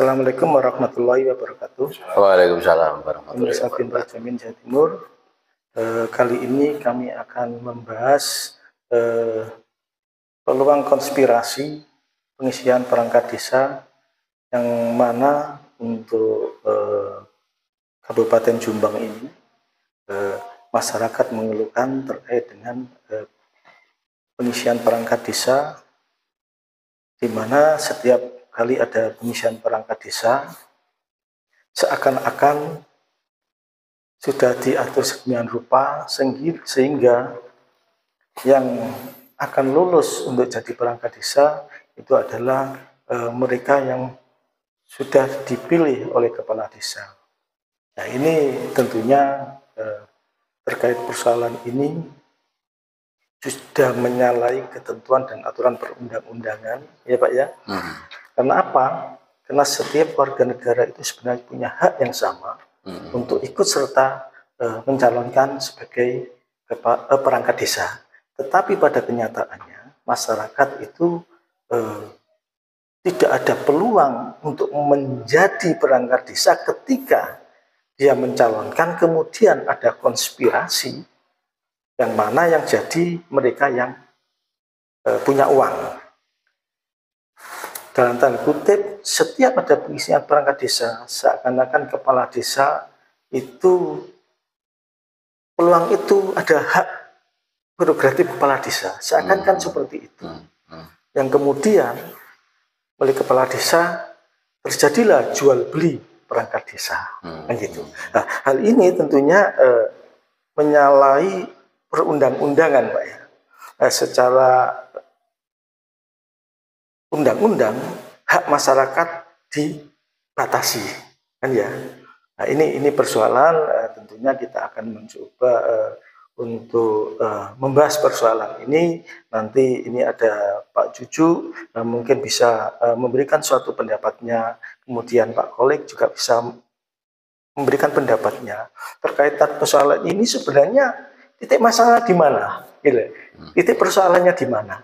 Assalamualaikum warahmatullahi wabarakatuh. Waalaikumsalam warahmatullahi Pemirsa wabarakatuh. Jamin Jawa Timur, kali ini kami akan membahas peluang konspirasi pengisian perangkat desa yang mana untuk Kabupaten Jombang ini masyarakat mengeluhkan terkait dengan pengisian perangkat desa, di mana setiap kali ada pengisian perangkat desa seakan-akan sudah diatur sedemikian rupa sehingga yang akan lulus untuk jadi perangkat desa itu adalah mereka yang sudah dipilih oleh kepala desa. Nah, ini tentunya terkait persoalan ini sudah menyalahi ketentuan dan aturan perundang-undangan, ya Pak ya. Karena apa? Karena setiap warga negara itu sebenarnya punya hak yang sama untuk ikut serta mencalonkan sebagai perangkat desa. Tetapi pada kenyataannya masyarakat itu tidak ada peluang untuk menjadi perangkat desa ketika dia mencalonkan, kemudian ada konspirasi yang mana yang jadi mereka yang punya uang. Dalam tanda kutip, setiap ada pengisian perangkat desa, seakan-akan kepala desa itu peluang itu ada hak prerogatif kepala desa, seakan-akan seperti itu. Yang kemudian oleh kepala desa terjadilah jual beli perangkat desa, kan gitu. Nah, hal ini tentunya menyalahi perundang-undangan, Pak ya. Secara undang-undang hak masyarakat dibatasi, kan ya. Nah, ini persoalan tentunya kita akan mencoba untuk membahas persoalan ini. Nanti ini ada Pak Juju mungkin bisa memberikan suatu pendapatnya, kemudian Pak Kolik juga bisa memberikan pendapatnya terkait persoalan ini. Sebenarnya titik masalah di mana? Titik persoalannya di mana?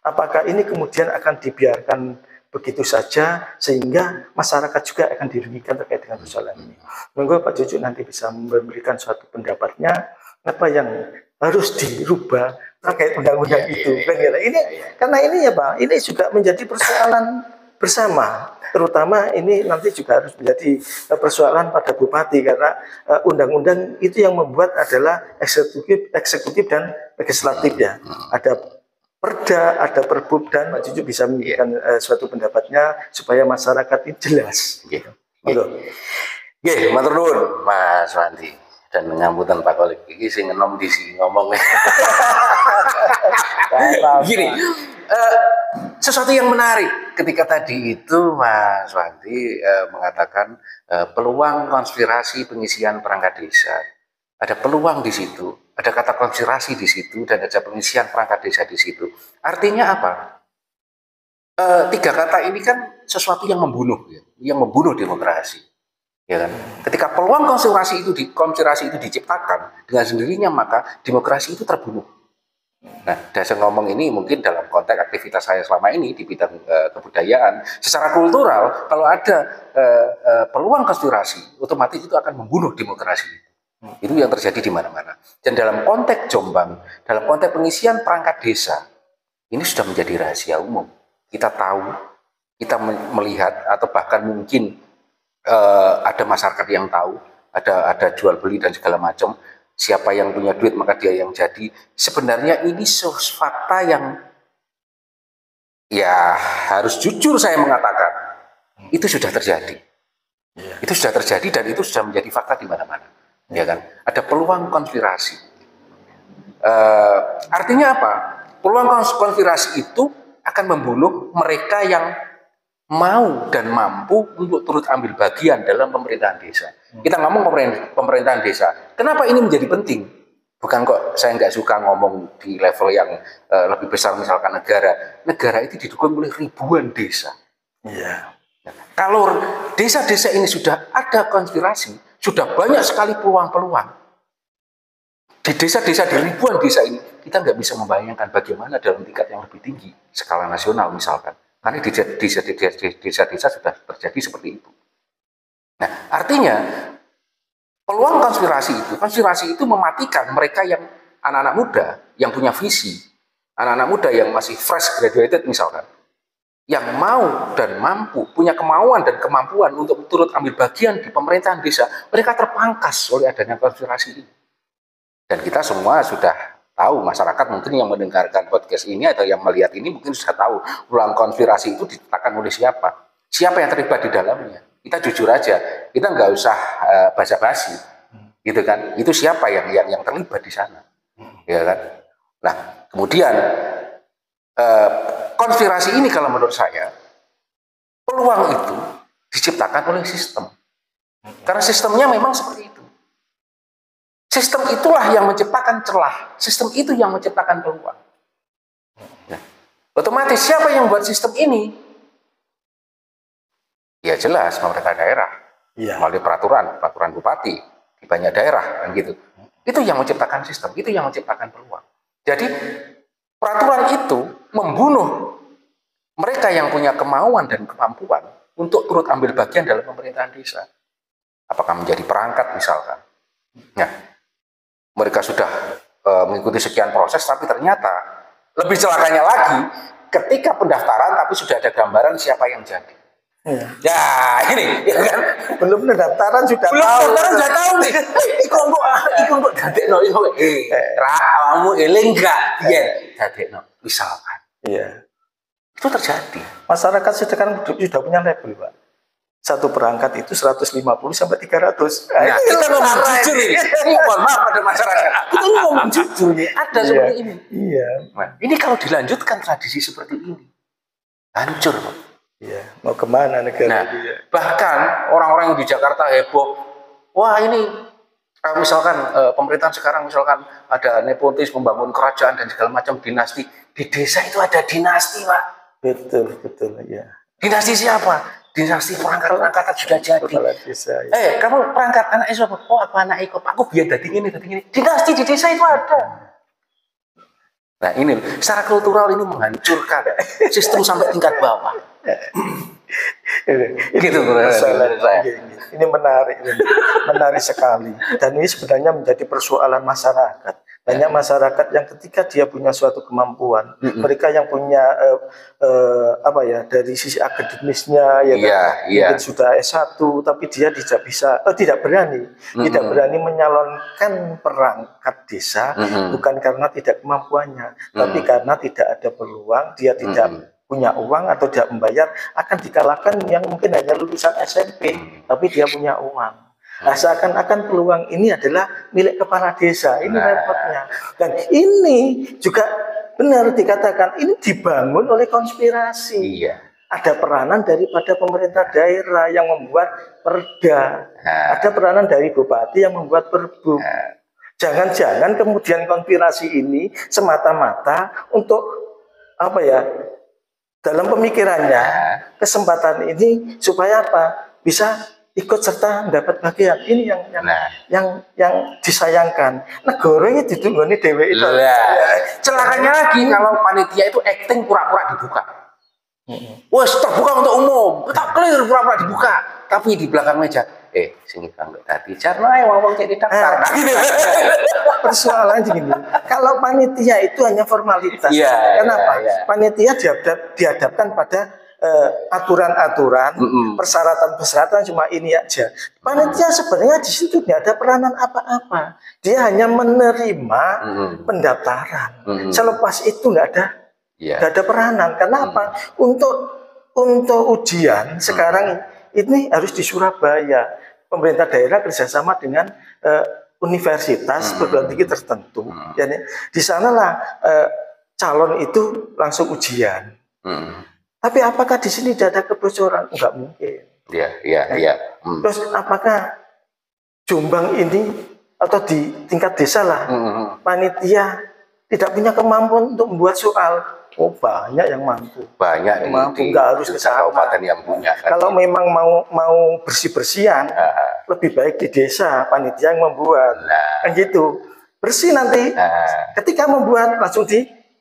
Apakah ini kemudian akan dibiarkan begitu saja sehingga masyarakat juga akan dirugikan terkait dengan persoalan ini? Monggo Pak Juju nanti bisa memberikan suatu pendapatnya, apa yang harus dirubah terkait undang-undang itu. Ini karena ini ya Pak, ini juga menjadi persoalan bersama, terutama ini nanti juga harus menjadi persoalan pada bupati, karena undang-undang itu yang membuat adalah eksekutif dan legislatif ya. Ada perda, ada perbub, dan Pak Juju bisa memberikan suatu pendapatnya supaya masyarakat ini jelas. Matur nuwun Mas Wandi dan nyambutan Pak Kolik iki sing enom di sini ngomong. Gini, sesuatu yang menarik ketika tadi itu Mas Wandi mengatakan peluang konspirasi pengisian perangkat desa. Ada peluang di situ, ada kata konspirasi di situ, dan ada pengisian perangkat desa di situ. Artinya apa? Tiga kata ini kan sesuatu yang membunuh, ya, yang membunuh demokrasi. Ya kan? Ketika peluang konspirasi itu diciptakan dengan sendirinya, maka demokrasi itu terbunuh. Nah, dasar ngomong ini mungkin dalam konteks aktivitas saya selama ini di bidang kebudayaan, secara kultural, kalau ada peluang konspirasi, otomatis itu akan membunuh demokrasi. Itu yang terjadi di mana-mana. Dan dalam konteks Jombang, dalam konteks pengisian perangkat desa, ini sudah menjadi rahasia umum. Kita tahu, kita melihat, atau bahkan mungkin ada masyarakat yang tahu, ada jual beli dan segala macam. Siapa yang punya duit maka dia yang jadi. Sebenarnya ini fakta yang ya harus jujur saya mengatakan itu sudah terjadi. Itu sudah terjadi dan itu sudah menjadi fakta di mana-mana. Ya kan? Ada peluang konspirasi. Artinya apa? Peluang konspirasi itu akan membunuh mereka yang mau dan mampu untuk turut ambil bagian dalam pemerintahan desa. Kita ngomong pemerintahan desa. Kenapa ini menjadi penting? Bukan kok saya nggak suka ngomong di level yang lebih besar, misalkan negara. Negara itu didukung oleh ribuan desa. Iya. Kalau desa-desa ini sudah ada konspirasi, sudah banyak sekali peluang-peluang. Di desa-desa, di ribuan desa ini, kita nggak bisa membayangkan bagaimana dalam tingkat yang lebih tinggi, skala nasional misalkan. Karena di desa-desa sudah terjadi seperti itu. Nah, artinya peluang konspirasi itu mematikan mereka yang anak-anak muda yang punya visi, anak-anak muda yang masih fresh graduated misalkan, yang mau dan mampu, punya kemauan dan kemampuan untuk turut ambil bagian di pemerintahan desa, mereka terpangkas oleh adanya konspirasi ini. Dan kita semua sudah tahu, masyarakat mungkin yang mendengarkan podcast ini atau yang melihat ini mungkin sudah tahu peluang konspirasi itu diciptakan oleh siapa. Siapa yang terlibat di dalamnya. Kita jujur aja, kita nggak usah basa-basi, gitu kan? Itu siapa yang terlibat di sana, ya kan? Nah, kemudian konspirasi ini kalau menurut saya peluang itu diciptakan oleh sistem, karena sistemnya memang seperti itu. Sistem itulah yang menciptakan celah, sistem itu yang menciptakan peluang. Nah, otomatis siapa yang buat sistem ini? Ya jelas pemerintah daerah, melalui peraturan bupati di banyak daerah, kan gitu. Itu yang menciptakan sistem, itu yang menciptakan peluang. Jadi peraturan itu membunuh mereka yang punya kemauan dan kemampuan untuk turut ambil bagian dalam pemerintahan desa. Apakah menjadi perangkat misalkan. Nah, mereka sudah mengikuti sekian proses, tapi ternyata lebih celakanya lagi ketika pendaftaran tapi sudah ada gambaran siapa yang jadi. Ya ini ya kan? Belum pendaftaran sudah tahu nih. Iku mbok dadekno iku. Kamu eling gak? Iya, dadekno misalkan. Iya. Itu terjadi. Masyarakat sekarang sudah punya label, Pak. Satu perangkat itu 150 sampai 300. Nah, kita ngomong jujur ini. Ini mohon maaf pada masyarakat. Kita ngomong jujur nih. Ada seperti ini. Iya. Nah, ini kalau dilanjutkan tradisi seperti ini, hancur, Pak. Iya. Mau kemana negara? Nah, bahkan orang-orang yang di Jakarta heboh. Wah ini, misalkan pemerintahan sekarang misalkan ada nepotis membangun kerajaan dan segala macam dinasti. Di desa itu ada dinasti, Pak. Betul, ya. Dinasti siapa? Dinasti perangkat-perangkatan sudah jadi. Desa, ya. Kamu perangkat anak siapa? Oh, aku anak Eko. Aku biar dadi ini. Dinasti di desa itu ada. Nah, ini secara kultural ini menghancurkan sistem sampai tingkat bawah. Gitu, ini menarik sekali. Dan ini sebenarnya menjadi persoalan masyarakat. Banyak masyarakat yang ketika dia punya suatu kemampuan, mereka yang punya dari sisi akademisnya mungkin sudah S1 tapi dia tidak berani menyalonkan perangkat desa, bukan karena tidak kemampuannya, tapi karena tidak ada peluang, dia tidak punya uang atau tidak membayar, akan dikalahkan yang mungkin hanya lulusan SMP tapi dia punya uang. Nah, seakan-akan peluang ini adalah milik kepala desa. Ini repotnya. Dan ini juga benar dikatakan ini dibangun oleh konspirasi. Iya. Ada peranan daripada pemerintah daerah yang membuat perda. Ada peranan dari bupati yang membuat perbu. Jangan-jangan kemudian konspirasi ini semata-mata untuk dalam pemikirannya kesempatan ini supaya bisa ikut serta mendapat bagian. Ini yang disayangkan. Negara ini ditunggoni dewe itu. Celakanya lagi kalau panitia itu acting pura-pura dibuka. Wes terbuka untuk umum, tak clear pura-pura dibuka. Tapi di belakang meja, sini kang tadi jarno ae wong jadi daftar. Persoalan gini. Kalau panitia itu hanya formalitas. Kenapa? Panitia dihadapkan pada aturan-aturan, persyaratan-persyaratan cuma ini aja. Panitia sebenarnya di situ tidak ada peranan apa-apa. Dia hanya menerima pendaftaran. Selepas itu nggak ada peranan. Kenapa? Untuk ujian sekarang ini harus di Surabaya. Pemerintah daerah kerjasama dengan universitas perguruan tinggi tertentu. Jadi di sanalah calon itu langsung ujian. Tapi apakah di sini tidak ada kebocoran? Enggak mungkin. Iya. Terus apakah Jombang ini atau di tingkat desa lah, panitia tidak punya kemampuan untuk membuat soal? Oh, banyak yang mampu. Banyak mampu, nggak harus ke kabupaten yang punya. Kalau memang mau bersih-bersihan, lebih baik di desa panitia yang membuat. Kan gitu. Bersih nanti. Ketika membuat langsung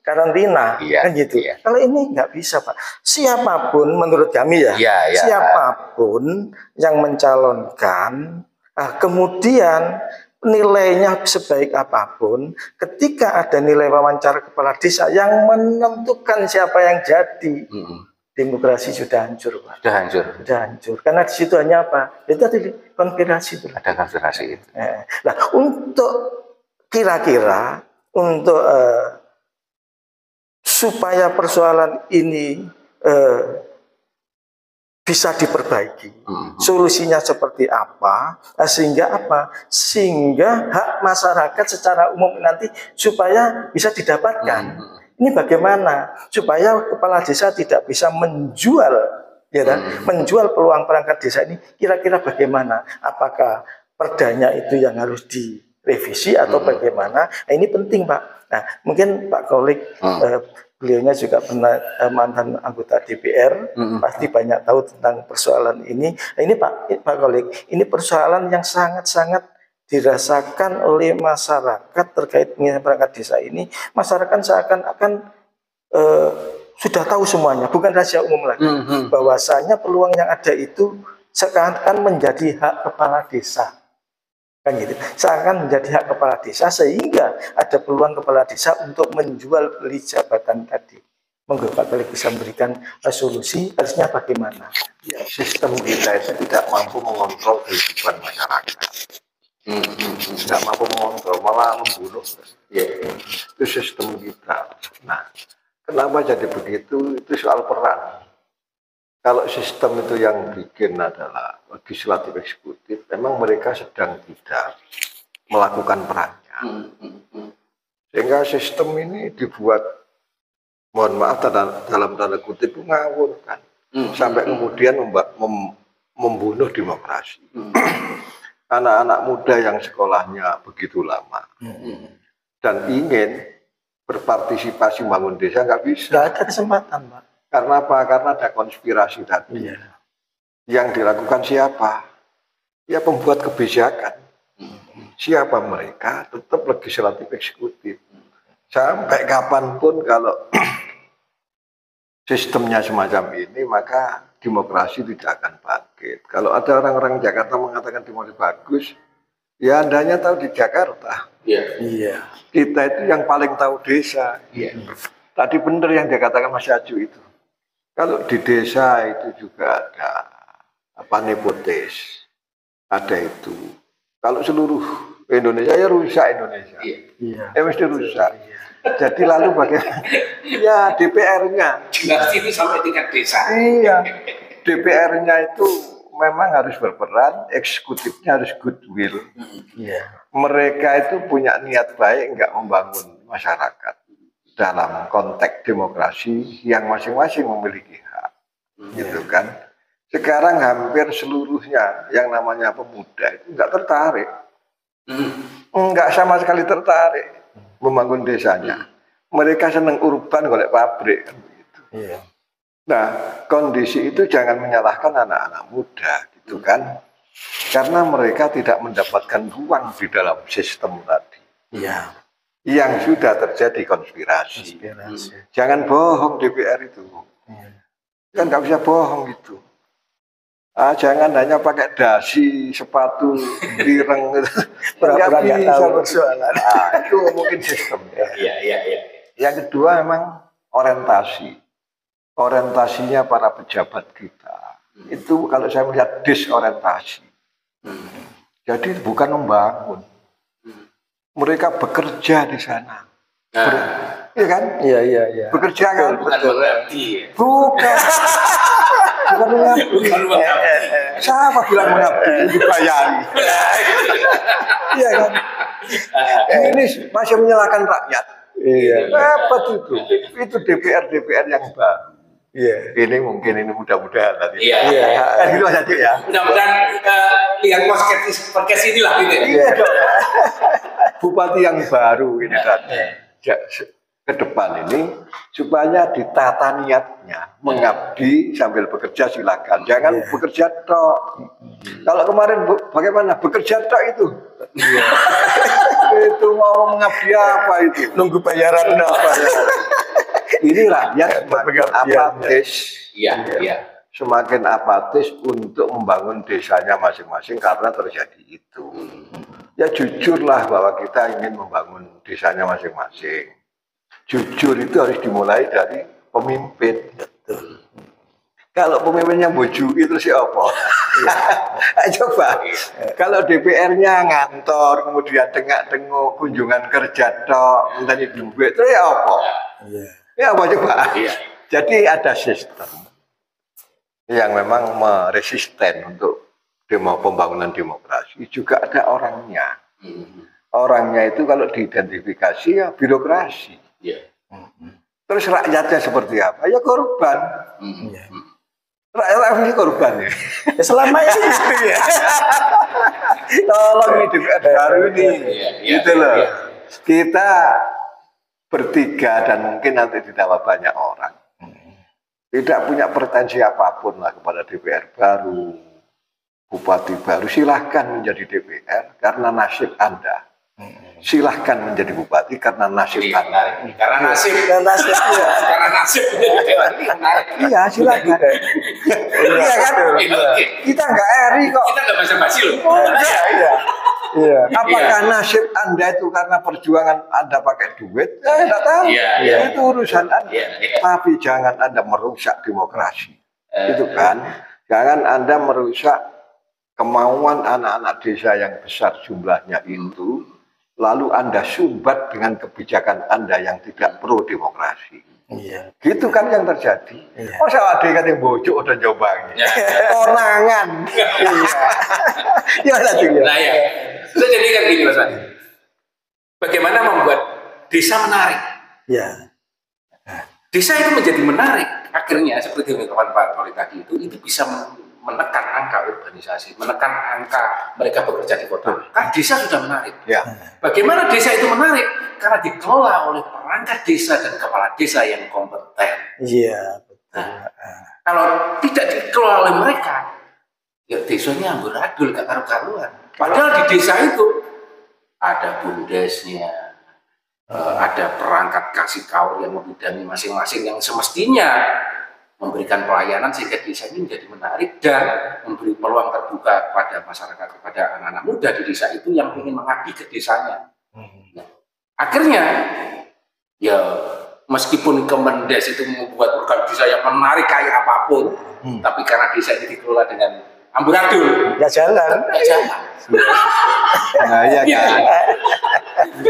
karantina, Iya, kan gitu. iya. Kalau ini nggak bisa, Pak. Siapapun menurut kami ya, Iya, iya. siapapun yang mencalonkan, kemudian nilainya sebaik apapun, ketika ada nilai wawancara kepala desa yang menentukan siapa yang jadi, demokrasi sudah hancur, Pak. Sudah hancur. Sudah hancur. Karena di situ hanya apa? Itu tadi konspirasi itu. Ada konspirasi itu. Nah, untuk kira-kira untuk supaya persoalan ini bisa diperbaiki, solusinya seperti apa? Sehingga apa? Sehingga hak masyarakat secara umum nanti supaya bisa didapatkan. Ini bagaimana supaya kepala desa tidak bisa menjual, ya kan? Menjual peluang perangkat desa ini. Kira-kira bagaimana? Apakah perdanya itu yang harus direvisi atau bagaimana? Nah, ini penting, Pak. Nah, mungkin Pak Kolik, beliaunya juga pernah mantan anggota DPR, pasti banyak tahu tentang persoalan ini. Nah, ini Pak Kolik, ini persoalan yang sangat-sangat dirasakan oleh masyarakat terkait dengan perangkat desa ini. Masyarakat seakan-akan sudah tahu semuanya, bukan rahasia umum lagi. Bahwasanya peluang yang ada itu seakan-akan menjadi hak kepala desa, kan gitu. Seakan menjadi hak kepala desa sehingga ada peluang kepala desa untuk menjual beli jabatan tadi. Monggo Pak Kolik bisa memberikan solusi, harusnya bagaimana? Ya, sistem kita itu tidak mampu mengontrol kehidupan masyarakat. Tidak mampu mengontrol, malah membunuh. Ya, itu sistem kita. Nah, kenapa jadi begitu? Itu soal peran. Kalau sistem itu yang bikin adalah legislatif eksekutif, memang mereka sedang tidak melakukan perannya. Sehingga sistem ini dibuat, mohon maaf dalam tanda kutip, ngawur kan. Sampai kemudian membunuh demokrasi. Anak-anak muda yang sekolahnya begitu lama dan ingin berpartisipasi membangun desa nggak bisa. Nggak ada kesempatan, Pak. Karena apa? Karena ada konspirasi tadi. Yang dilakukan siapa? Ya pembuat kebijakan. Siapa mereka? Tetap legislatif eksekutif. Sampai kapanpun kalau sistemnya semacam ini, maka demokrasi tidak akan bangkit. Kalau ada orang-orang Jakarta mengatakan demokrasi bagus, ya andanya tahu di Jakarta. Iya. Kita itu yang paling tahu desa. Tadi benar yang dikatakan Mas Aju itu. Kalau di desa itu juga ada nepotis, ada itu. Kalau seluruh Indonesia ya rusak Indonesia. Mesti rusak. Jadi lalu bagaimana? Ya DPR-nya. Jelas itu sampai tingkat desa. Iya. DPR-nya itu memang harus berperan, eksekutifnya harus goodwill. Mereka itu punya niat baik nggak membangun masyarakat dalam konteks demokrasi yang masing-masing memiliki hak, gitu kan? Sekarang hampir seluruhnya yang namanya pemuda itu nggak tertarik, nggak sama sekali tertarik membangun desanya. Mereka seneng urban, golek pabrik kan begitu. Nah, kondisi itu jangan menyalahkan anak-anak muda, gitu kan? Karena mereka tidak mendapatkan ruang di dalam sistem tadi. Yang sudah terjadi konspirasi. Jangan bohong DPR itu. Kan nggak bisa bohong gitu. Jangan hanya pakai dasi, sepatu, ireng gitu. Pura-pura nggak tahu persoalan. Itu mungkin sistem. Iya. Yang kedua memang orientasi. Orientasinya para pejabat kita. Itu kalau saya melihat disorientasi. Jadi bukan membangun. Mereka bekerja di sana. Iya kan? Iya. Bekerja kan? Bukan mengabdi. Bukan. Bukan mengabdi. Siapa bilang mengabdi? Dibayari. Iya kan? Ini masih menyalahkan rakyat. Apa itu? Itu DPR yang baru. Ini mungkin mudah-mudahan nanti. Kan gitu Mas Adi ya. Mudah-mudahan lihat podcast inilah gitu. Iya dong. Bupati yang baru ini tadi. Ke depan ini supaya ditata niatnya mengabdi sambil bekerja silakan, jangan bekerja tok. Kalau kemarin bagaimana bekerja tok itu itu mau mengabdi apa itu, Nunggu bayaran apa? ini rakyat semakin apatis. Iya. Semakin apatis untuk membangun desanya masing-masing karena terjadi itu. Ya jujurlah bahwa kita ingin membangun desanya masing-masing. Jujur itu harus dimulai dari pemimpin. Betul. Kalau pemimpinnya bujui terus apa? Coba. Kalau DPR-nya ngantor, kemudian tengok-tengok kunjungan kerja tok, mentari duit, terus ya apa? Ya apa coba? Jadi ada sistem yang memang meresisten untuk pembangunan demokrasi, juga ada orangnya. Orangnya itu kalau diidentifikasi ya birokrasi. Terus rakyatnya seperti apa? Ya korban. Rakyat ini korban ya. Selama ini gitu ya. Tolong ini DPR baru ini. Gitu loh. Kita bertiga dan mungkin nanti ditambah banyak orang. Tidak punya pretensi apapun lah kepada DPR baru, bupati baru. Silahkan menjadi DPR karena nasib Anda. Silahkan menjadi bupati karena nasib Anda. Karena nasib. Karena nasib. Iya, silahkan. Iya kan? Kita nggak eri kok. Kita nggak basa-basi loh. Iya. Apakah nasib Anda itu karena perjuangan Anda pakai duit? Saya tidak tahu. Itu urusan Anda. Tapi jangan Anda merusak demokrasi. Itu kan. Jangan Anda merusak kemauan anak-anak desa yang besar jumlahnya itu. Lalu Anda sumbat dengan kebijakan Anda yang tidak pro demokrasi. Gitu kan yang terjadi. Masa ada yang bojok udah nyoba. Konangan. Iya. Nah ya. Saya jadikan gini Mas Wandi. Bagaimana membuat desa menarik? Desa itu menjadi menarik. Akhirnya seperti yang kawan Pak Koli tadi itu bisa menekan angka urbanisasi, menekan angka mereka bekerja di kota. Kan desa sudah menarik. Bagaimana desa itu menarik? Karena dikelola oleh perangkat desa dan kepala desa yang kompeten. Kalau tidak dikelola oleh mereka, ya desanya amburadul, gak karu-karuan. Padahal di desa itu ada bumdesnya, ada perangkat kasih kaur yang membidangi masing-masing yang semestinya memberikan pelayanan sehingga desa ini menjadi menarik dan memberi peluang terbuka kepada masyarakat, kepada anak-anak muda di desa itu yang ingin mengabdi ke desanya. Nah, akhirnya ya meskipun Kemendes itu membuat program desa yang menarik kayak apapun, tapi karena desa ini dikelola dengan amburadul, nggak jalan. Nah, ya kan.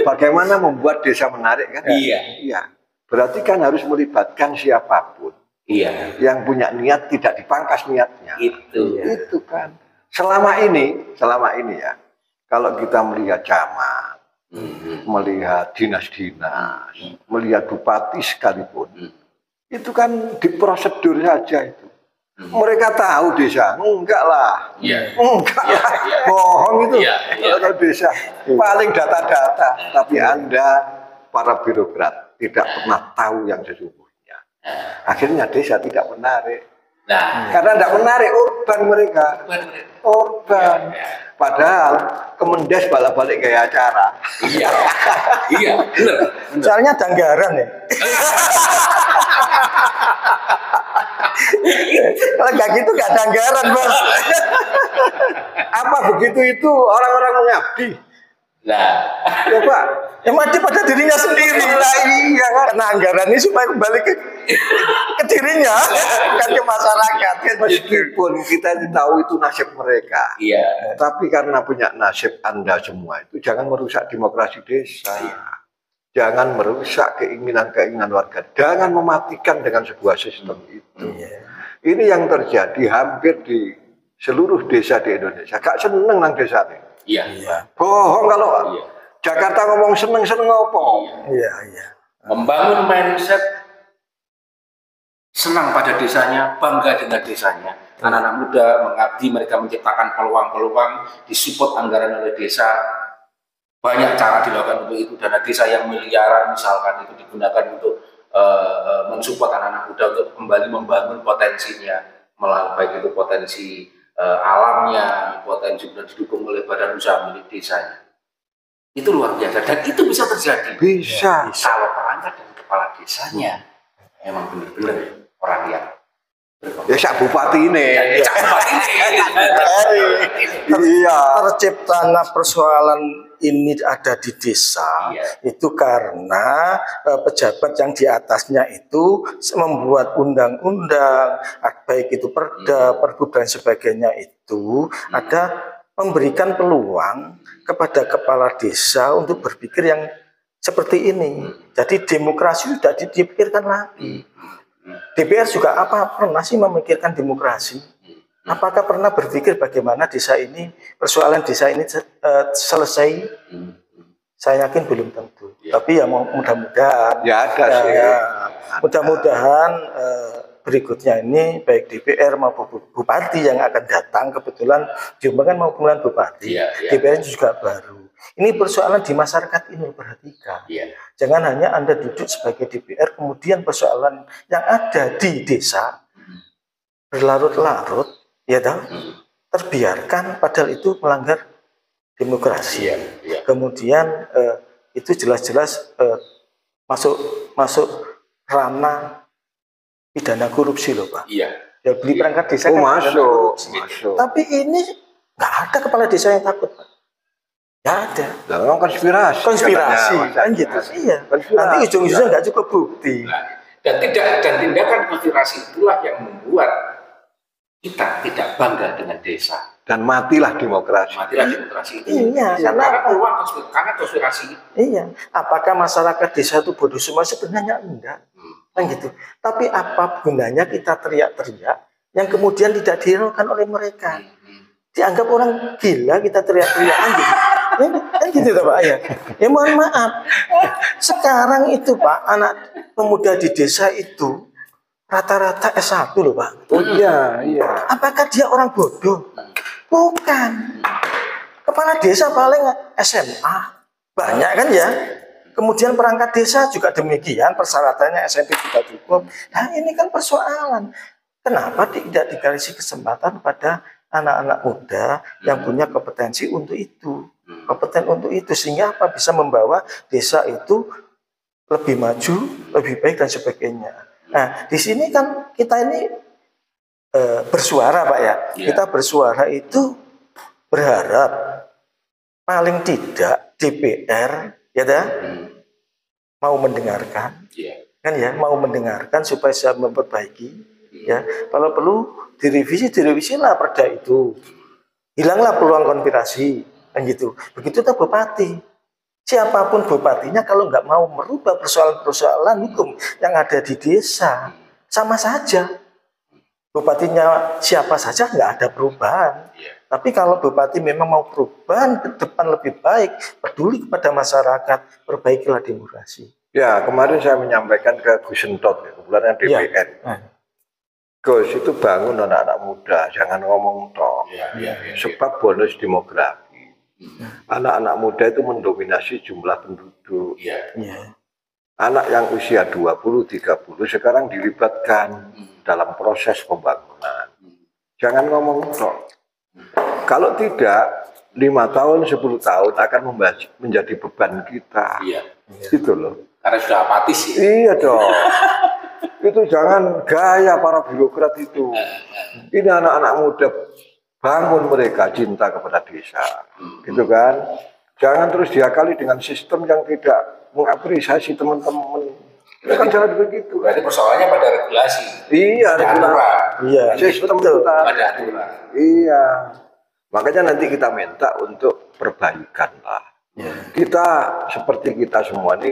Bagaimana membuat desa menarik kan? Iya. Berarti kan harus melibatkan siapapun. Yang punya niat tidak dipangkas niatnya. Itu kan. Selama ini ya, kalau kita melihat camat, melihat dinas-dinas, melihat bupati sekalipun, itu kan di prosedur saja itu. Mereka tahu desa, enggak lah, bohong itu. Kalau desa paling data-data, tapi Anda para birokrat tidak pernah tahu yang sesungguhnya. Akhirnya desa tidak menarik. Karena tidak menarik urban mereka. Urban. Padahal Kemendes balik-balik gaya acara. Iya, benar. Soalnya ada anggaran ya. Kalau nggak gitu nggak ada anggaran, Bos. Apa begitu itu orang-orang mengabdi? Coba, yang mati pada dirinya sendiri lah, iya kan? Karena anggaran ini supaya kembali ke dirinya, bukan ke masyarakat. Meskipun kita tahu itu nasib mereka, tapi karena punya nasib Anda semua itu jangan merusak demokrasi desa, jangan merusak keinginan-keinginan warga, jangan mematikan dengan sebuah sistem itu. Ini yang terjadi hampir di seluruh desa di Indonesia. Gak seneng nang desa ini. Bohong kalau Jakarta ngomong seneng-seneng apa? Membangun mindset senang pada desanya, bangga dengan desanya. Anak-anak muda mengabdi, mereka menciptakan peluang-peluang, disupport anggaran oleh desa. Banyak cara dilakukan untuk itu. Dana desa yang miliaran misalkan itu digunakan untuk mensupport anak-anak muda untuk kembali membangun potensinya, melalui baik itu potensi alamnya, potensi sudah didukung oleh badan usaha milik desanya. Itu luar biasa dan itu bisa terjadi. Bisa. Kalau perangkat dan kepala desanya Emang benar-benar orang yang Ya sak bupati ini. Iya. Terciptanya persoalan ini ada di desa itu karena pejabat yang di atasnya itu membuat undang-undang, baik itu perda, pergub dan sebagainya itu ada memberikan peluang kepada kepala desa untuk berpikir yang seperti ini. Jadi demokrasi sudah dipikirkan lagi. DPR juga pernah sih memikirkan demokrasi? Apakah pernah berpikir bagaimana desa ini, persoalan desa ini selesai? Saya yakin belum tentu. Tapi ya mudah-mudahan. Ya ada sih. Mudah-mudahan berikutnya ini baik DPR maupun bupati yang akan datang, kebetulan Jombang kan mau pemilihan bupati, DPR juga baru. Ini persoalan di masyarakat ini, perhatikan. Jangan hanya Anda duduk sebagai DPR, kemudian persoalan yang ada di desa berlarut-larut, ya tahu, terbiarkan, padahal itu melanggar demokrasi. Kemudian itu jelas-jelas masuk ranah pidana korupsi loh Pak. Ya beli perangkat desa kan masuk. Tapi ini nggak ada kepala desa yang takut Pak. Nggak ada. Memang konspirasi kan gitu. Iya. Nanti ujung-ujungnya nggak cukup bukti. Dan tindakan konspirasi itulah yang membuat kita tidak bangga dengan desa. Dan matilah demokrasi. Iya, karena konspirasi. Iya. Apakah masyarakat desa itu bodoh semua? Sebenarnya enggak. Kan gitu. Tapi apa gunanya kita teriak-teriak yang kemudian tidak dihiraukan oleh mereka? Dianggap orang gila kita teriak-teriak gitu. Kan gitu Pak ya. Ya mohon maaf. Sekarang itu Pak, anak pemuda di desa itu rata-rata S1 loh Pak. Oh iya. Apakah dia orang bodoh? Bukan. Kepala desa paling SMA. Banyak kan ya. Kemudian perangkat desa juga demikian, persyaratannya SMP juga cukup. Nah ini kan persoalan. Kenapa tidak dikasih kesempatan pada anak-anak muda yang punya kompetensi untuk itu, kompeten untuk itu, sehingga apa bisa membawa desa itu lebih maju, lebih baik dan sebagainya. Nah di sini kan kita ini bersuara Pak ya, kita bersuara itu berharap paling tidak DPR ya mau mendengarkan, kan ya, mau mendengarkan supaya bisa memperbaiki. Ya, kalau perlu direvisilah perda itu, hilanglah peluang konspirasi, kan gitu. Begitu tuh bupati, siapapun bupatinya kalau nggak mau merubah persoalan-persoalan hukum yang ada di desa, sama saja. Bupatinya siapa saja nggak ada perubahan. Tapi kalau bupati memang mau perubahan ke depan lebih baik, peduli kepada masyarakat, perbaikilah demokrasi. Ya, kemarin saya menyampaikan ke Gus Sentot, kebetulan DPR. Gus itu bangun anak-anak muda, jangan ngomong toh. Sebab bonus demografi. Anak-anak muda itu mendominasi jumlah penduduk. Anak yang usia 20-30 sekarang dilibatkan dalam proses pembangunan. Jangan ngomong toh. Kalau tidak, 5 tahun, 10 tahun akan menjadi beban kita. Gitu loh. Karena sudah apatis ya. Iya dong. Itu jangan gaya para birokrat itu. Ini anak-anak muda, bangun mereka cinta kepada desa, gitu kan? Jangan terus diakali dengan sistem yang tidak mengapresiasi teman-teman. Itu kan jangan begitu. Berarti persoalannya pada regulasi. Iya, regulasi. Iya, sistem kita. Ada aturan. Iya. Makanya nanti kita minta untuk perbaikan lah. Kita seperti kita semua ini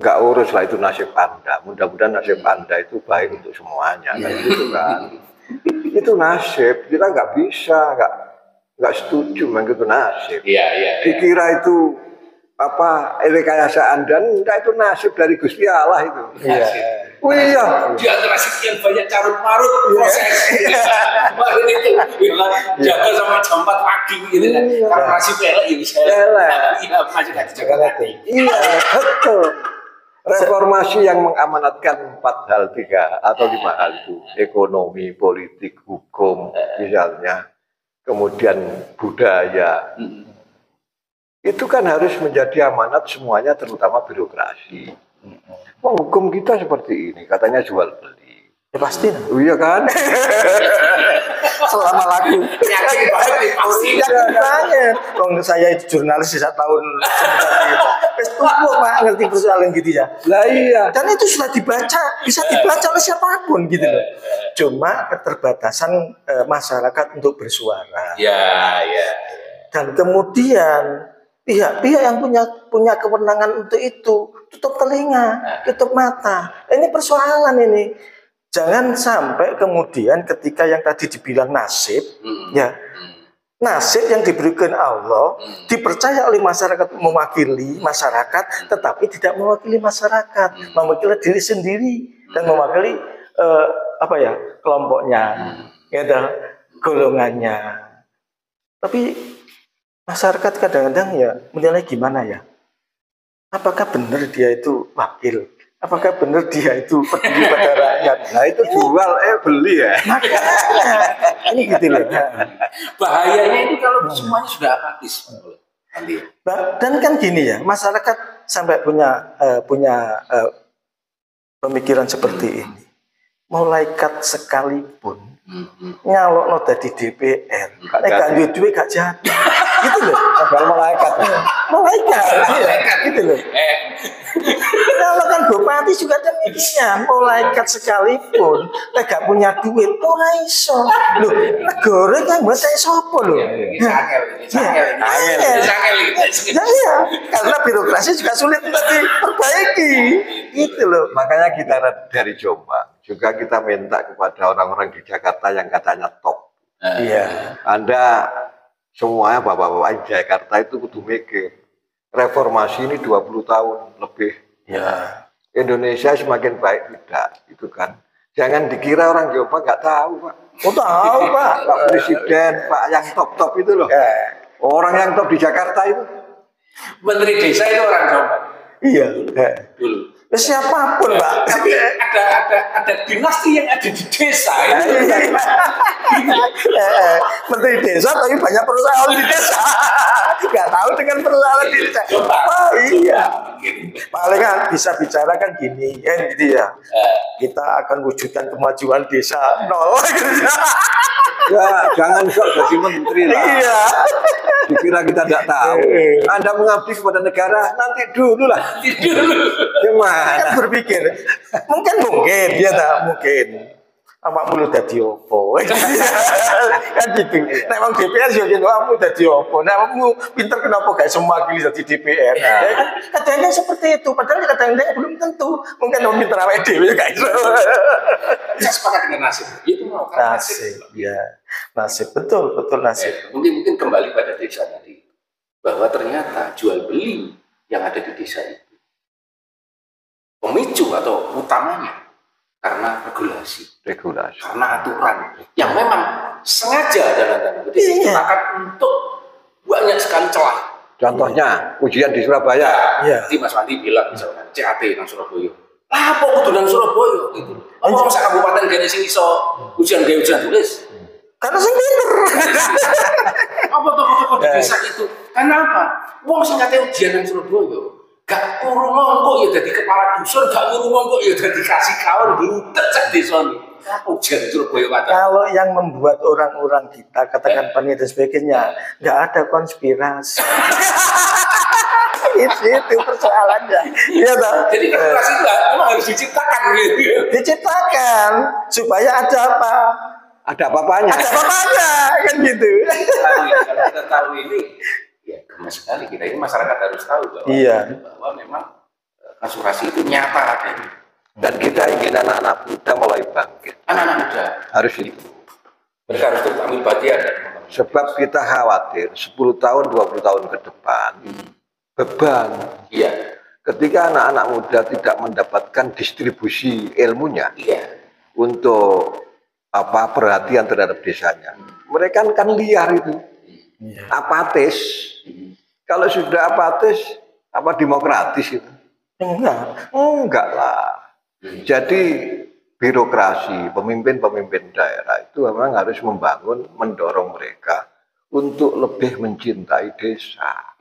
nggak urus lah itu nasib Anda. Mudah-mudahan nasib Anda itu baik untuk semuanya, kan gitu kan. Itu nasib, kita nggak bisa, nggak setuju begitu nasib. Dikira itu apa rekayasa Anda, enggak, itu nasib dari Gusti Allah itu. Oh iya. Di antara sekian banyak carut-marut proses. Kemarin itu jaga sama jam 4 pagi gitu kan. Kalau masih pelek ya bisa. Iya, masih gak dijaga nanti. Iya, betul. Reformasi yang mengamanatkan 4 hal, 3 atau 5 hal itu, ekonomi, politik, hukum, misalnya, kemudian budaya, itu kan harus menjadi amanat semuanya, terutama birokrasi. kok hukum kita seperti ini? Katanya jual beli. Ya pasti. Iya kan? Selama laku. Yakin banget pasti. Yakin banget. Wong saya itu jurnalis sejak tahun 90. Wis tuwa Pak ngerti persoalan gitu ya. Lah iya. Dan itu sudah dibaca, bisa dibaca oleh siapapun gitu loh. Cuma keterbatasan masyarakat untuk bersuara. Ya. Dan kemudian pihak-pihak yang punya kewenangan untuk itu tutup telinga, tutup mata. Ini persoalan ini. Jangan sampai kemudian ketika yang tadi dibilang nasib, ya nasib yang diberikan Allah dipercaya oleh masyarakat mewakili masyarakat, tetapi tidak mewakili masyarakat, mewakili diri sendiri dan mewakili kelompoknya, golongannya. Tapi masyarakat kadang-kadang ya menilai gimana ya? Apakah benar dia itu wakil? Apakah benar dia itu peduli pada rakyat? Nah itu jual beli ya. Makanya ini gitu loh. Bahayanya itu kalau semuanya sudah apatis. Dan kan gini ya, masyarakat sampai punya pemikiran seperti ini. Malaikat sekalipun nyalok dari DPR, gak duit gak jadi. Gitu loh. Kalau malaikat gitu loh. Kalau kan bupati juga demikian, malaikat sekalipun gak punya duit, ora iso. Loh, negara kan buat saya sopo loh. Ya, karena birokrasi juga sulit untuk diperbaiki. Gitu loh. Makanya kita dari Jombang juga kita minta kepada orang-orang di Jakarta yang katanya top. Iya. Anda semuanya bapak-bapak di Jakarta itu kudu mikir. Reformasi ini 20 tahun lebih. Ya. Indonesia semakin baik tidak, itu kan. Jangan dikira orang Jombang nggak tahu, Pak. Oh tahu, Pak. Pak Presiden, Pak yang top-top itu loh. Orang yang top di Jakarta itu. Menteri Desa itu orang Jombang. Iya. Dulu. Siapapun, Pak. Tapi ada dinasti yang ada di desa. Menteri desa tapi banyak persoalan di desa. Nggak tahu dengan persoalan di desa. Oh iya. Paling kan bisa bicara kan gini, gitu ya. Kita akan wujudkan kemajuan desa 0. Ya, jangan sok jadi menteri lah. Iya. Dikira kita tidak tahu. Anda mengabdi kepada negara, nanti dulu lah. Gimana? Kan berpikir, mungkin ya tak mungkin. Apa mulu dadi opo? Kan gitu. Nek wong DPR yo yen kamu dadi opo? Nek kamu pinter kenapa gak semua pilih dadi DPR? Ya kan kadang-kadang seperti itu, padahal kadang-kadang belum tentu. Mungkin wong pinter awake dhewe gak iso. Saya sepakat dengan nasib. Itu mau kan nasib. Ya. Nasib betul nasib. Mungkin kembali pada desa tadi. Bahwa ternyata jual beli yang ada di desa itu pemicu atau utamanya karena regulasi, karena aturan yang memang sengaja dalam tanda kutip diciptakan untuk banyak sekali celah. Contohnya ujian di Surabaya. Di Mas Wandi bilang misalkan CAT nang Surabaya. Lah apa kudu nang Surabaya gitu. Apa sak kabupaten gene sing iso ujian tulis? Karena sing pinter. Apa tokoh-tokoh di desa itu? Kenapa? Wong sing kate ujian nang Surabaya gak kurung mongko ya dadi kepala dusun, gak kurung mongko ya dadi kasih kawan butet sak desa iki. Ujian Surabaya kata. Kalau yang membuat orang-orang kita katakan panitia dan sebagainya, nggak ada konspirasi. itu persoalannya. Iya toh. Jadi konspirasi itu memang harus diciptakan gitu. Diciptakan supaya ada apa? Ada apa-apanya. Ada apa-apanya kan gitu. Kalau kita tahu ini, ya gemes sekali kita ini masyarakat harus tahu bahwa memang asuransi itu nyata. Dan kita ingin anak-anak muda mulai bangkit. Anak-anak muda harus itu. Mereka harus ambil bagian. Sebab kita khawatir 10 tahun, 20 tahun ke depan beban. Iya. Ketika anak-anak muda tidak mendapatkan distribusi ilmunya untuk perhatian terhadap desanya, mereka kan liar itu, apatis. Kalau sudah apatis, apa demokratis itu? Enggak lah. Jadi birokrasi, pemimpin-pemimpin daerah itu memang harus membangun, mendorong mereka untuk lebih mencintai desa.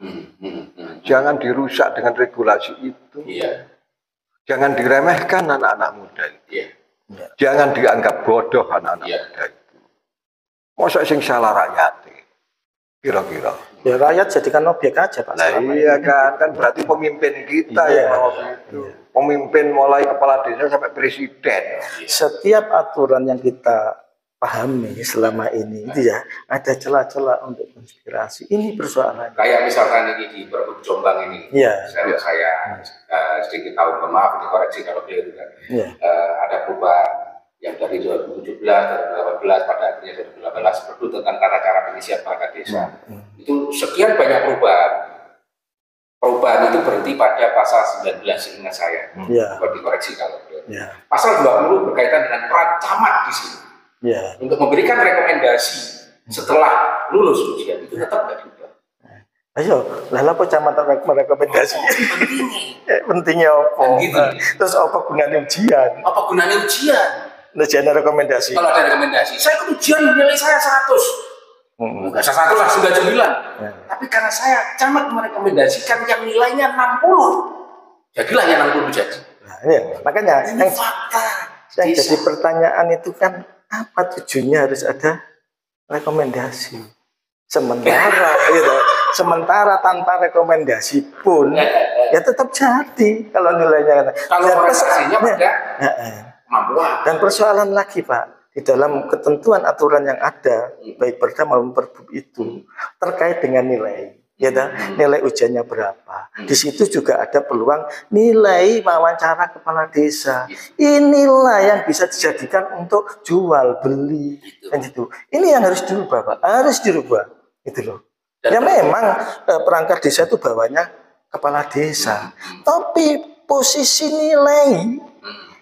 Jangan dirusak dengan regulasi itu. Jangan diremehkan anak-anak muda itu. Jangan dianggap bodoh anak-anak muda itu. Masa sing salah rakyat kira-kira. Ya rakyat jadikan objek aja Pak. Nah, iya kan berarti pemimpin kita yang mau itu. Pemimpin mulai kepala desa sampai presiden. Setiap aturan yang kita pahami selama ini itu ya ada celah-celah untuk konspirasi. Ini persoalan. Kayak misalkan ini di Perhub Jombang ini, saya sedikit tahu, maaf dikoreksi kalau keliru kan. Ada perubahan yang dari 2017, 2018 pada akhirnya 2018 Perhub tentang tata cara pengisian perangkat desa. Itu sekian banyak perubahan. Perubahan itu berhenti pada pasal 19 ingat saya. Kalau dikoreksi kalau keliru. Pasal 20 berkaitan dengan peran camat di sini. Untuk memberikan rekomendasi setelah lulus ujian itu tetap nggak diubah. Ayo, lalu apa camat merekomendasi? Pentingnya apa? Gitu. Terus apa gunanya ujian? Apa gunanya ujian? Ujian rekomendasi. Kalau ada rekomendasi, saya ujian nilai saya 100. Enggak 100 lah, 99. Tapi karena saya camat merekomendasikan yang nilainya 60. Jadilah yang 60 jadi. Nah, ini, makanya ini fakta. Yang jadi pertanyaan itu kan apa tujuannya harus ada rekomendasi? Sementara tanpa rekomendasi pun ya tetap jadi kalau nilainya. Kalau prestasinya pada kemampuan. Dan persoalan lagi Pak, di dalam ketentuan aturan yang ada baik Perda maupun Perbup itu terkait dengan nilai. Nilai ujiannya berapa? Di situ juga ada peluang nilai wawancara kepala desa. Inilah yang bisa dijadikan untuk jual beli dan itu. Ini yang harus dirubah, Pak. Harus dirubah, itu loh. Ya memang perangkat desa itu bawahnya kepala desa, tapi posisi nilai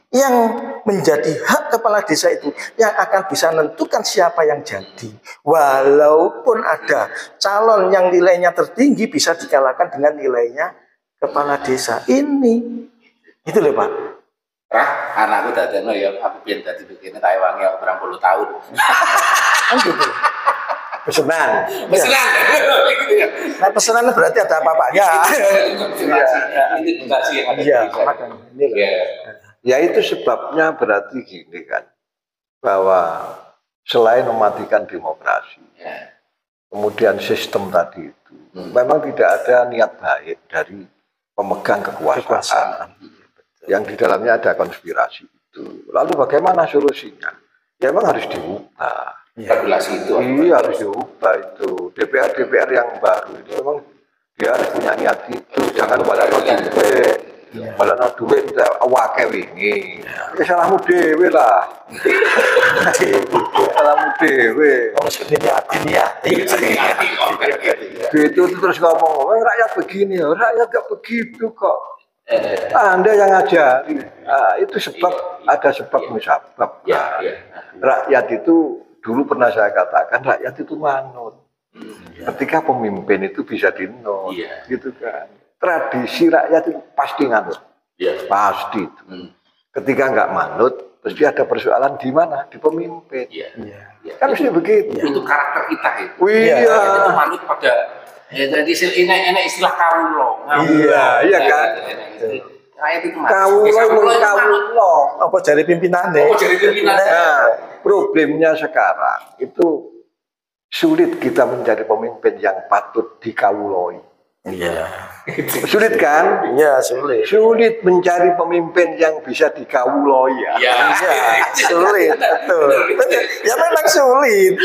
yang menjadi hak kepala desa itu yang akan bisa menentukan siapa yang jadi. Walaupun ada calon yang nilainya tertinggi bisa dikalahkan dengan nilainya kepala desa. Ini itu loh Pak. Anakku dadekno ya aku biyen dadi begini tak ewangi aku 30 tahun. Gitu. Pesanan. Nah, pesanan berarti ada apa-apanya. Iya, makanya. Ya itu sebabnya berarti gini kan, bahwa selain mematikan demokrasi, kemudian sistem tadi itu, memang tidak ada niat baik dari pemegang kekuasaan, yang di dalamnya ada konspirasi itu. Lalu bagaimana solusinya? Ya memang harus diubah. Regulasi itu. Iya harus diubah itu. DPR yang baru itu memang dia harus punya niat itu, jangan pada duit. Malah duit awake wingi. Ya salahmu dhewe lah. Salahmu dhewe. Duit itu terus ngomong, rakyat begini, rakyat gak begitu kok. Anda yang ngajari. Itu sebab ada sebab musabab. Rakyat itu dulu pernah saya katakan rakyat itu manut. Ketika pemimpin itu bisa dinut, gitu kan. Tradisi rakyat itu pasti nganut, pasti itu. Ketika nggak manut, pasti ada persoalan di mana? Di pemimpin. Kan mesti begitu. Itu karakter kita itu. Itu manut pada ini istilah kaulo. Iya kan. Rakyat itu kaulo. Apa jadi pimpinannya? Nah, problemnya sekarang itu sulit kita mencari pemimpin yang patut dikawuloi. Sulit kan? Iya, sulit. Sulit mencari pemimpin yang bisa dikawuloi. Sulit, betul. Ya memang sulit.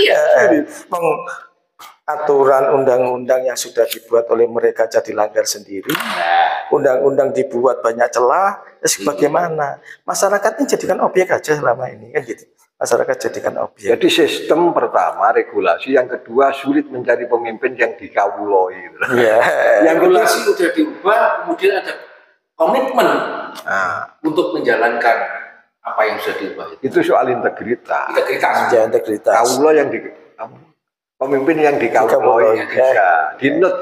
Aturan undang-undang yang sudah dibuat oleh mereka jadi langgar sendiri. Undang-undang dibuat banyak celah. Bagaimana? Masyarakat ini jadikan objek aja selama ini kan gitu. Masyarakat jadikan objek. Jadi sistem pertama regulasi, yang kedua sulit mencari pemimpin yang dikawuloi. Yang regulasi sudah diubah, kemudian ada komitmen untuk menjalankan apa yang sudah diubah. Itu soal integritas. Integritas. Kawulo yang pemimpin yang dikawuloi bisa dinut.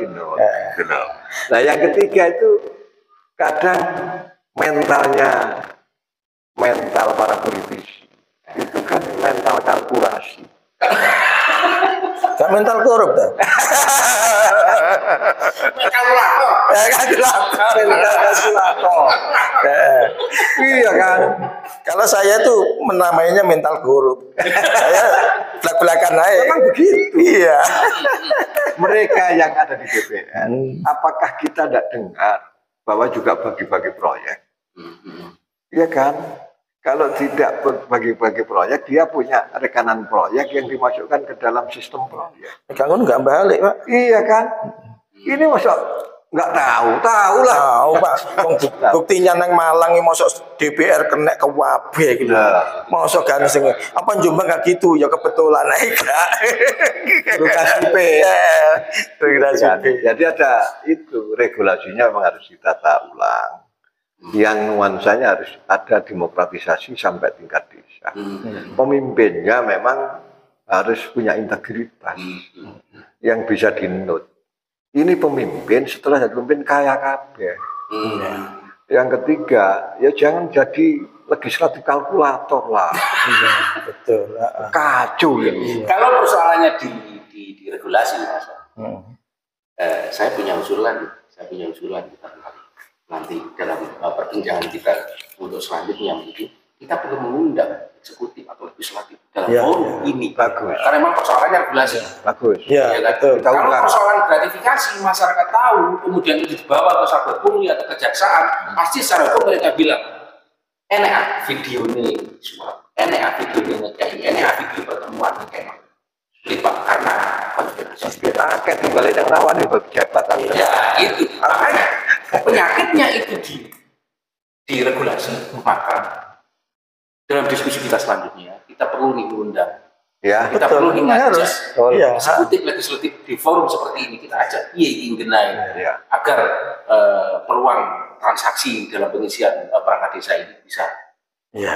Nah yang ketiga itu kadang mental para politisi itu kan mental kalkulasi. Gak mental korup dah. Kalkulator. Iya kan. Kalau saya tuh menamainya mental korup. Saya belak-belakan aja. Memang begitu. Iya. Mereka yang ada di DPR, apakah kita tidak dengar bahwa juga bagi-bagi proyek? Iya kan? Kalau tidak bagi-bagi proyek, dia punya rekanan proyek yang dimasukkan ke dalam sistem proyek. Kamu nggak balik, Pak? Iya kan? Ini masa nggak tahu? Tahu lah. Tahu, Pak. Buktinya nang Malang ini masuk DPR kena ke wabe gitu. Masuk kan sing apa Jombang nggak gitu ya kebetulan aja. Jadi ada itu regulasinya memang harus ditata ulang. Yang nuansanya harus ada demokratisasi sampai tingkat desa. Pemimpinnya memang harus punya integritas yang bisa dinut. Ini pemimpin setelah jadi pemimpin kaya kabeh. Yang ketiga, ya jangan jadi legislatif kalkulator lah. Betul. Kacau ya. Kalau persoalannya di regulasi, Mas. Saya punya usulan kita nanti dalam perbincangan kita untuk selanjutnya mungkin kita perlu mengundang eksekutif atau legislatif dalam forum ini. Bagus. Karena memang persoalannya regulasi. Bagus. Iya, betul. Kalau persoalan gratifikasi masyarakat tahu, kemudian itu dibawa ke sahabat pungli atau kejaksaan, pasti secara hukum mereka bilang, enak video ini suap, enak video ini ngekei, enak video pertemuan ngekei. Lipat karena konspirasi. Rakyat kembali yang rawan di jabatan. Ya itu. Makanya penyakitnya itu diregulasi. Maka dalam diskusi kita selanjutnya kita perlu nih mengundang. Ya. Kita perlu ngajak eksekutif legislatif di forum seperti ini kita ajak ingin agar peluang transaksi dalam pengisian perangkat desa ini bisa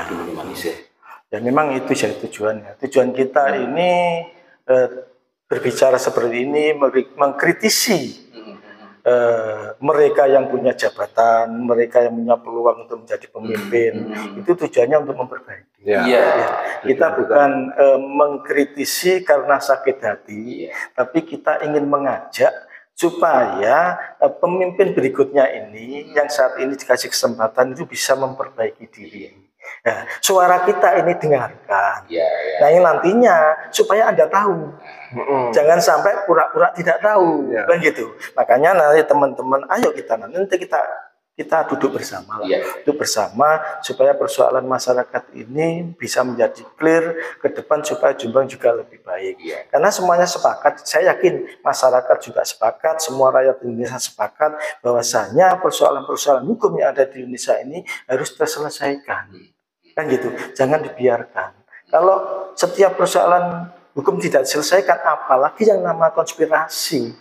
diminimalisir. Dan memang itu jadi tujuannya. Tujuan kita ini berbicara seperti ini mengkritisi mereka yang punya jabatan, mereka yang punya peluang untuk menjadi pemimpin. Itu tujuannya untuk memperbaiki. Kita bukan mengkritisi karena sakit hati, tapi kita ingin mengajak supaya pemimpin berikutnya ini yang saat ini dikasih kesempatan itu bisa memperbaiki diri. Nah, suara kita ini dengarkan. Nah, ini nantinya supaya Anda tahu. Jangan sampai pura-pura tidak tahu, kan gitu. Makanya nanti teman-teman, ayo nanti kita duduk bersama, duduk bersama supaya persoalan masyarakat ini bisa menjadi clear ke depan supaya Jombang juga lebih baik. Karena semuanya sepakat, saya yakin masyarakat juga sepakat, semua rakyat Indonesia sepakat bahwasanya persoalan-persoalan hukum yang ada di Indonesia ini harus terselesaikan. Kan gitu, jangan dibiarkan. Kalau setiap persoalan hukum tidak diselesaikan, apalagi yang nama konspirasi,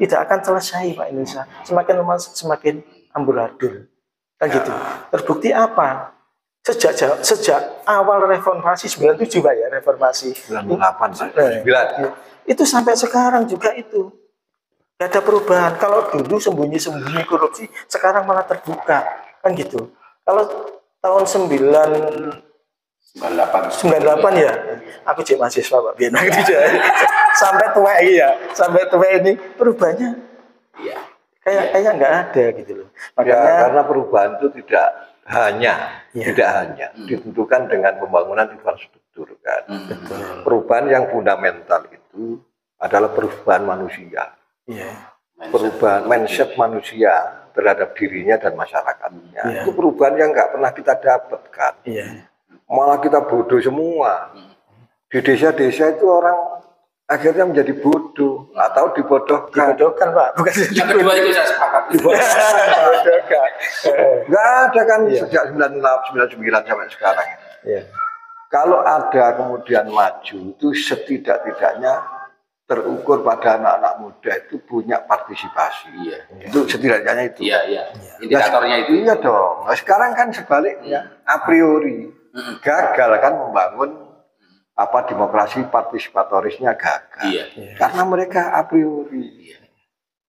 tidak akan selesai, Pak Indonesia. Semakin lama semakin amburadul. Kan gitu. Terbukti apa? Sejak awal reformasi 97 Pak ya, reformasi 98 itu sampai sekarang juga itu. Tidak ada perubahan. Kalau dulu sembunyi-sembunyi korupsi, sekarang malah terbuka. Kan gitu. Kalau tahun 98 ya, aku jadi mahasiswa Pak Biar sampai tua ini sampai tua ini perubahannya kayak nggak ada gitu loh. Makanya karena perubahan itu tidak hanya ditentukan dengan pembangunan infrastruktur kan. Perubahan yang fundamental itu adalah perubahan manusia. Perubahan mindset manusia terhadap dirinya dan masyarakatnya. Itu perubahan yang nggak pernah kita dapatkan. Malah kita bodoh semua. Di desa-desa itu orang akhirnya menjadi bodoh atau dibodohkan. Dibodohkan Pak, bukan yang kedua itu saya sepakat. Dibodohkan. Nggak ada kan sejak 99 sampai sekarang. Kalau ada kemudian maju itu setidak-tidaknya terukur pada anak-anak muda itu punya partisipasi. Itu setidaknya itu. Indikatornya itu. Iya dong. Nah, sekarang kan sebaliknya, a priori gagal kan membangun demokrasi partisipatorisnya gagal. Karena mereka a priori.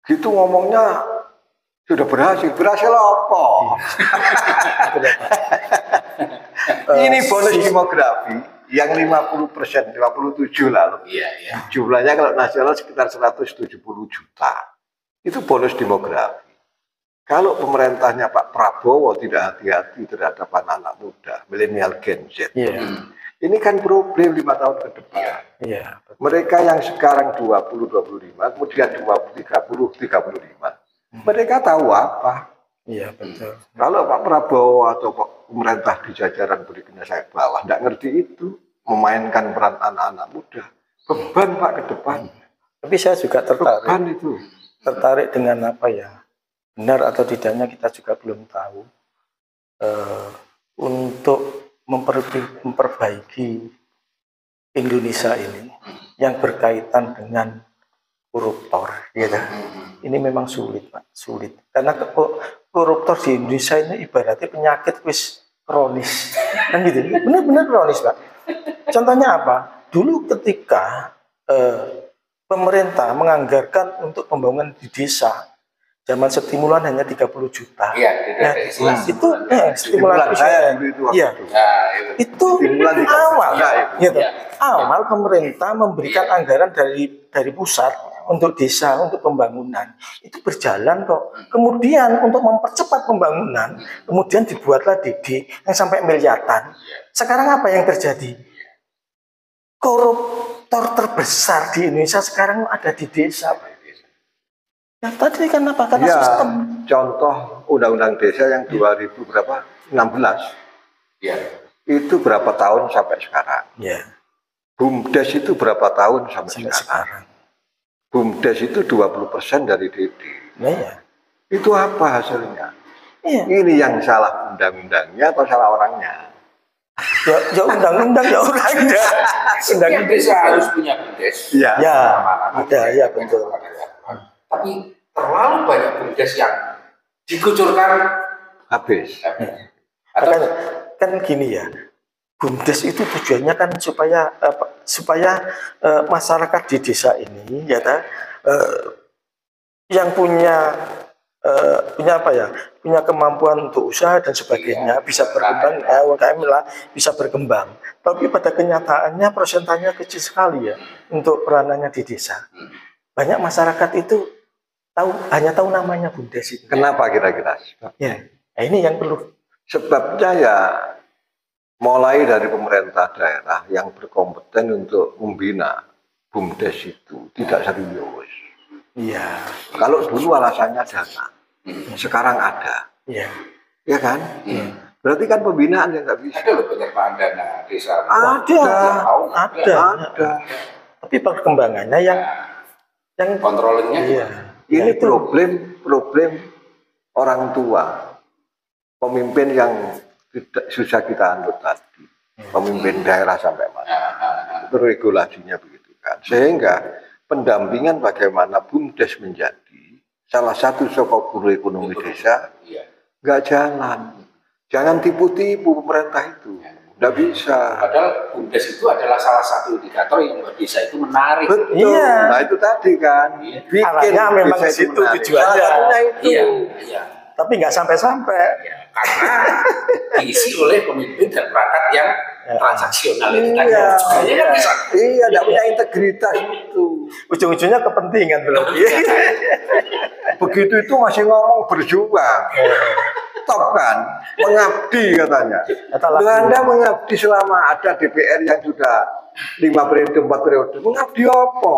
Gitu ngomongnya sudah berhasil apa? Ini bonus demografi yang 50%, 57 lah. Jumlahnya kalau nasional sekitar 170 juta. Itu bonus demografi. Kalau pemerintahnya Pak Prabowo tidak hati-hati terhadap anak-anak muda, milenial Gen Z, ini kan problem 5 tahun ke depan. Mereka yang sekarang 20-25, kemudian 20-30-35, mereka tahu apa? Iya, betul. Kalau Pak Prabowo atau pemerintah di jajaran berikutnya saya bawah, tidak ngerti itu, memainkan peran anak-anak muda. Beban Pak ke depan. Tapi saya juga Beban itu. tertarik dengan apa ya? Benar atau tidaknya kita juga belum tahu. Untuk memperbaiki Indonesia ini yang berkaitan dengan koruptor, gitu. Ini memang sulit, Pak, sulit. Karena koruptor di Indonesia ini ibaratnya penyakit kronis, kan gitu. Benar-benar kronis, Pak. Contohnya apa? Dulu ketika pemerintah menganggarkan untuk pembangunan di desa, zaman stimulan hanya 30 juta. Itu stimulan saya itu awal, gitu. Awal pemerintah memberikan anggaran dari pusat untuk desa, untuk pembangunan. Itu berjalan kok. Kemudian untuk mempercepat pembangunan, kemudian dibuatlah DD yang sampai miliaran. Sekarang apa yang terjadi? Koruptor terbesar di Indonesia sekarang ada di desa. Ya tadi kan apa? Karena sistem. Contoh undang-undang desa yang 2016. Itu berapa tahun sampai sekarang? BUMDes itu berapa tahun sampai sekarang? BUMDes itu 20% dari DD. Itu apa hasilnya? Ini yang salah undang-undangnya atau salah orangnya? Ya undang-undang ya orangnya. Undang-undang desa harus punya BUMDes. Ada, ya betul. Tapi terlalu banyak BUMDes yang dikucurkan habis. Kan gini ya, BUMDes itu tujuannya kan supaya masyarakat di desa ini yang punya apa ya, punya kemampuan untuk usaha dan sebagainya bisa berkembang, UMKM lah bisa berkembang. Tapi pada kenyataannya persentasenya kecil sekali ya untuk peranannya di desa. Banyak masyarakat itu hanya tahu namanya BUMDes itu. Kenapa kira-kira? Ini yang perlu. Sebabnya ya mulai dari pemerintah daerah yang berkompeten untuk membina BUMDes itu tidak serius. Kalau dulu alasannya dana, sekarang ada. Ya kan? Berarti kan pembinaan yang nggak bisa. Ada loh penyertaan dana desa. Ada. Tapi perkembangannya yang kontrolnya. Ini problem orang tua, pemimpin yang susah kita anut tadi, pemimpin daerah sampai mana, itu regulasinya begitu kan, sehingga pendampingan bagaimana BUMDes menjadi salah satu sokok guru ekonomi desa nggak jalan, jangan tipu-tipu pemerintah itu. Nggak bisa. Padahal BUMDes itu adalah salah satu indikator yang membuat desa itu menarik. Betul. Nah itu tadi kan. Bikin memang di situ tujuannya. Tapi nggak sampai-sampai. Karena diisi oleh pemimpin dan perangkat yang transaksional itu kan. Nggak punya integritas itu. Ujung-ujungnya kepentingan belum. Begitu itu masih ngomong berjuang. Top kan, mengabdi katanya. Belanda mengabdi selama ada DPR yang sudah 5 periode, 4 periode. Mengabdi apa?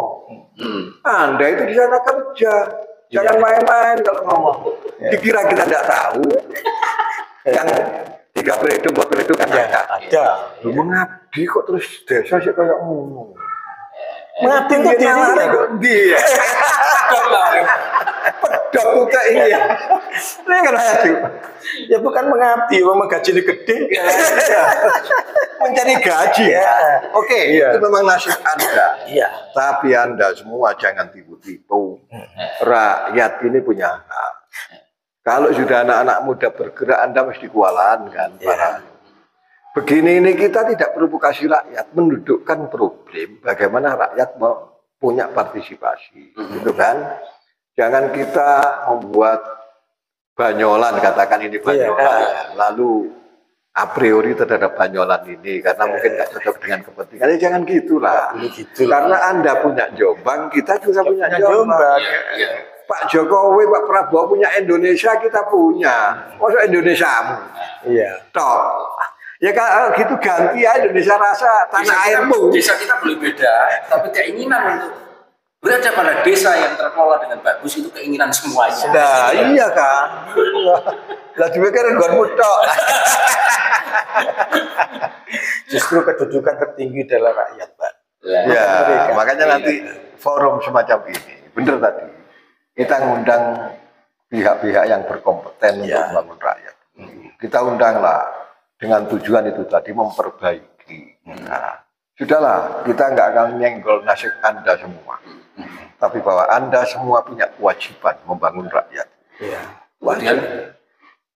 Anda itu di sana kerja, jangan main-main kalau ngomong. Dikira kita tidak tahu. Yang 3 periode, 4 periode kan ada. Mengabdi kok terus desa sih kayak ngomong. Mengabdi itu diri. Pedok juga iya. Ini kan ya bukan mengabdi, memang gajinya gede. Mencari gaji. Oke, itu memang nasib Anda. Tapi Anda semua jangan tipu-tipu. Rakyat ini punya hak. Kalau sudah anak-anak muda bergerak, Anda mesti kewalahan kan. Begini ini kita tidak provokasi rakyat, mendudukkan problem bagaimana rakyat punya partisipasi, gitu kan? Jangan kita membuat banyolan, katakan ini banyolan, lalu a priori terhadap Banyolan ini karena mungkin nggak cocok dengan kepentingan. Ya jangan gitulah. Karena Anda punya Jombang, kita juga punya Jombang. Pak Jokowi, Pak Prabowo punya Indonesia, kita punya. Masa Indonesiamu? Iya. Toh. Ya kalau gitu ganti ya Indonesia rasa tanah airmu. Desa kita boleh beda, tapi keinginan untuk berada pada desa yang terkelola dengan bagus itu keinginan semuanya. Nah, iya kan. Lah dipikir nggonmu tok. Justru kedudukan tertinggi adalah rakyat, Pak. Ya, makanya nanti forum semacam ini, bener tadi. Kita ngundang pihak-pihak yang berkompeten untuk membangun rakyat. Kita undanglah dengan tujuan itu tadi memperbaiki. Nah, sudahlah, kita nggak akan nyenggol nasib Anda semua. Tapi bahwa Anda semua punya kewajiban membangun rakyat. Ya. Kemudian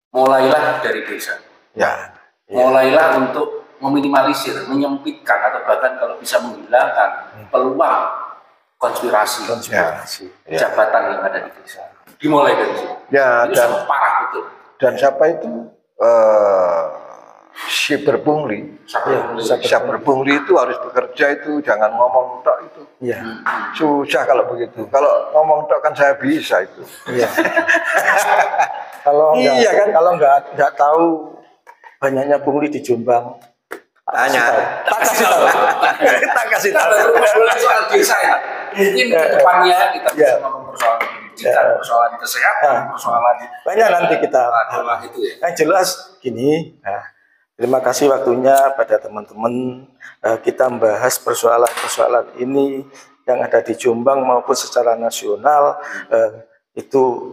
mulailah dari desa. Ya. Mulailah untuk meminimalisir, menyempitkan atau bahkan kalau bisa menghilangkan peluang konspirasi jabatan yang ada di desa. Dimulai dari situ. Ya, ini dan parah betul. Dan siapa itu si berpungli, berpungli itu harus bekerja itu, jangan ngomong tok itu. Ya. Susah kalau begitu. Kalau ngomong tok kan saya bisa itu. Iya. Kalau enggak, iya kan? Kalau enggak tahu banyaknya pungli di Jombang, tanya. Tak kasih tahu. Soal desa ya. Mungkin ke depannya kita bisa ngomong persoalan pendidikan, persoalan kesehatan, persoalan banyak nanti kita itu ya. Yang jelas gini. Terima kasih waktunya pada teman-teman. Kita membahas persoalan-persoalan ini yang ada di Jombang maupun secara nasional. Itu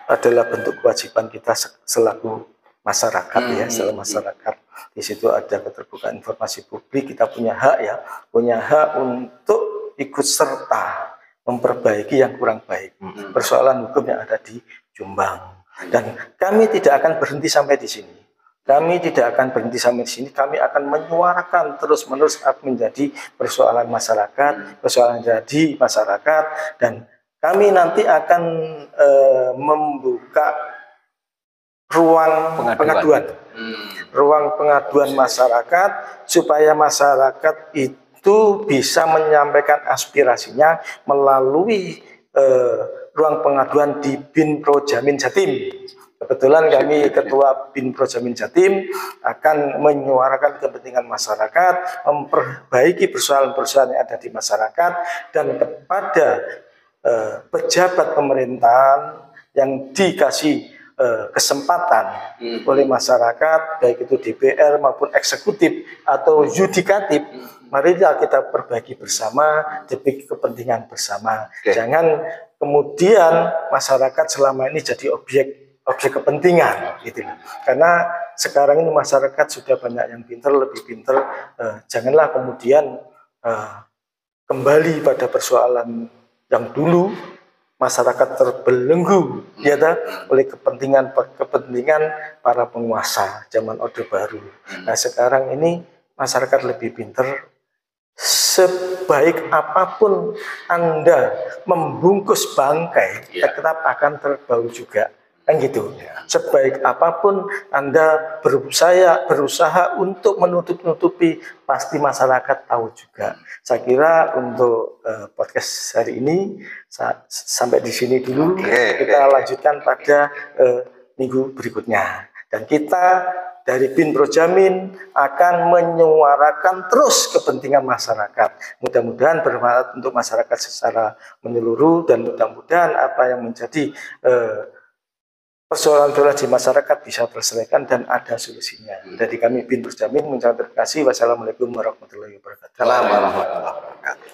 adalah bentuk kewajiban kita selaku masyarakat ya, selaku masyarakat. Di situ ada keterbukaan informasi publik. Kita punya hak ya, punya hak untuk ikut serta memperbaiki yang kurang baik. Persoalan hukum yang ada di Jombang. Dan kami tidak akan berhenti sampai di sini. Kami tidak akan berhenti sampai di sini. Kami akan menyuarakan terus-menerus menjadi persoalan masyarakat, persoalan jadi masyarakat, dan kami nanti akan membuka ruang pengaduan. Ruang pengaduan masyarakat supaya masyarakat itu bisa menyampaikan aspirasinya melalui ruang pengaduan di BIN Projamin Jatim. Kebetulan kami Ketua BIN Projamin Jatim akan menyuarakan kepentingan masyarakat, memperbaiki persoalan-persoalan yang ada di masyarakat, dan kepada pejabat pemerintahan yang dikasih kesempatan oleh masyarakat, baik itu DPR maupun eksekutif atau yudikatif, marilah kita perbaiki bersama demi kepentingan bersama. Jangan kemudian masyarakat selama ini jadi objek kepentingan gitu. Karena sekarang ini masyarakat sudah banyak yang pintar, lebih pintar. Janganlah kemudian kembali pada persoalan yang dulu, masyarakat terbelenggu ya oleh kepentingan para penguasa zaman Orde Baru. Nah, sekarang ini masyarakat lebih pintar. Sebaik apapun Anda membungkus bangkai, tetap akan terbau juga. Kan gitu. Sebaik apapun Anda berusaha untuk menutup-nutupi, pasti masyarakat tahu juga. Saya kira untuk podcast hari ini sampai di sini dulu. Kita lanjutkan pada minggu berikutnya. Dan kita dari BIN Projamin akan menyuarakan terus kepentingan masyarakat. Mudah-mudahan bermanfaat untuk masyarakat secara menyeluruh, dan mudah-mudahan apa yang menjadi persoalan-persoalan di masyarakat bisa terselesaikan dan ada solusinya. Dari kami BIN Projamin mengucapkan terima kasih. Wassalamualaikum warahmatullahi wabarakatuh. Assalamualaikum warahmatullahi wabarakatuh.